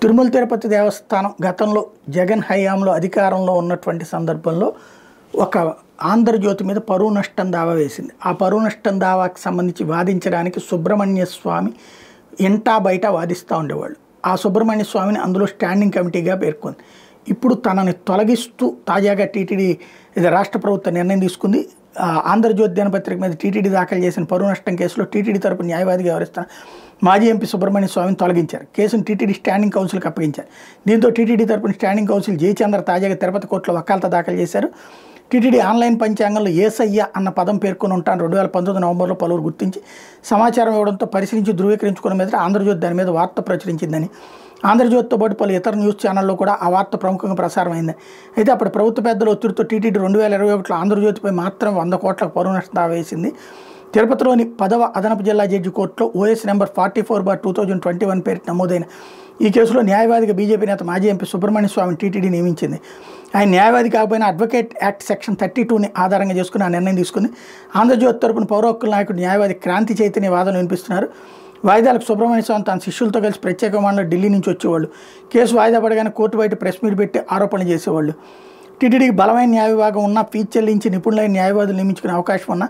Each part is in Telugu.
తిరుమల తిరుపతి దేవస్థానం గతంలో జగన్ హయాంలో అధికారంలో ఉన్నటువంటి సందర్భంలో ఒక ఆంధ్రజ్యోతి మీద పరువు నష్టం దావా వేసింది. ఆ పరువు నష్టం దావాకి సంబంధించి వాదించడానికి సుబ్రహ్మణ్య స్వామి ఇంటా బయట వాదిస్తూ ఉండేవాళ్ళు. ఆ సుబ్రహ్మణ్య స్వామిని అందులో స్టాండింగ్ కమిటీగా పేర్కొంది. ఇప్పుడు తనని తొలగిస్తూ తాజాగా టీటీడీ రాష్ట్ర ప్రభుత్వం నిర్ణయం తీసుకుంది. ఆంధ్రజ్యోతి దినపత్రిక మీద టీటీడీ దాఖలు చేసిన పరువు నష్టం కేసులో టీటీడీ తరపున న్యాయవాదిగా వ్యవహరిస్తున్న మాజీ ఎంపీ సుబ్రహ్మణ్య స్వామిని తొలగించారు. కేసును టీటీడీ స్టాండింగ్ కౌన్సిల్కి అప్పగించారు. దీంతో టీటీడీ తరపున స్టాండింగ్ కౌన్సిల్ జయచంద్ర తాజాగా తిరుపతి కోర్టులో వకాల్తా దాఖలు చేశారు. టీటీడీ ఆన్లైన్ పంచాంగంలో ఏసయ్య అన్న పదం పేర్కొని ఉంటాను 2019 నవంబర్లో పలువురు గుర్తించి సమాచారం ఇవ్వడంతో పరిశీలించి ధృవీకరించుకున్న మీద ఆంధ్రజ్యోతి దాని మీద వార్త ప్రచురించిందని, ఆంధ్రజ్యోతితో పాటు పలు ఇతర న్యూస్ ఛానల్లో కూడా ఆ వార్త ప్రముఖంగా ప్రసారమైంది. అయితే అప్పుడు ప్రభుత్వ పెద్దల ఒత్తిడితో టీటీడీ 2021లో ఆంధ్రజ్యోతిపై మాత్రం 100 కోట్లకు పరువు నష్టం దావా వేసింది. తిరుపతిలోని 10వ అదనపు జిల్లా జడ్జి కోర్టులో OS నెంబర్ 44/2021 పేరిట నమోదైన ఈ కేసులో న్యాయవాదిగా బీజేపీ నేత మాజీ ఎంపీ సుబ్రహ్మణ్య స్వామిని టీటీడీ నియమించింది. ఆయన న్యాయవాది కాకపోయినా అడ్వకేట్ యాక్ట్ సెక్షన్ 32ని ఆధారంగా చేసుకుని ఆ నిర్ణయం తీసుకుంది. ఆంధ్రజ్యోతి తరపున పౌర హక్కుల నాయకుడు న్యాయవాది క్రాంతి చైతన్య వాదనలు వినిపిస్తున్నారు. వాయిదాలకు సుబ్రహ్మణ్య స్వామి తన శిష్యులతో కలిసి ప్రత్యేక విమానంలో ఢిల్లీ నుంచి వచ్చేవాళ్ళు. కేసు వాయిదా పడగానే కోర్టు బయట ప్రెస్ మీట్ పెట్టి ఆరోపణలు చేసేవాళ్ళు. టీటీడీకి బలమైన న్యాయ విభాగం ఉన్న ఫీజు చెల్లించి నిపుణులైన న్యాయవాదులు నియమించుకునే అవకాశం ఉన్న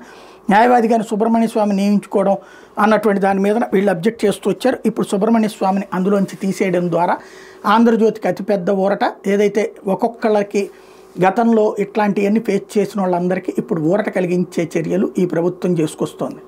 న్యాయవాదిగాని సుబ్రహ్మణ్య స్వామి నియమించుకోవడం అన్నటువంటి దాని మీద వీళ్ళు అబ్జెక్ట్ చేస్తూ వచ్చారు. ఇప్పుడు సుబ్రహ్మణ్య స్వామిని అందులోంచి తీసేయడం ద్వారా ఆంధ్రజ్యోతికి అతిపెద్ద ఊరట. ఏదైతే ఒక్కొక్కళ్ళకి గతంలో ఇట్లాంటివన్నీ ఫేస్ చేసిన వాళ్ళందరికీ ఇప్పుడు ఊరట కలిగించే చర్యలు ఈ ప్రభుత్వం చేసుకొస్తోంది.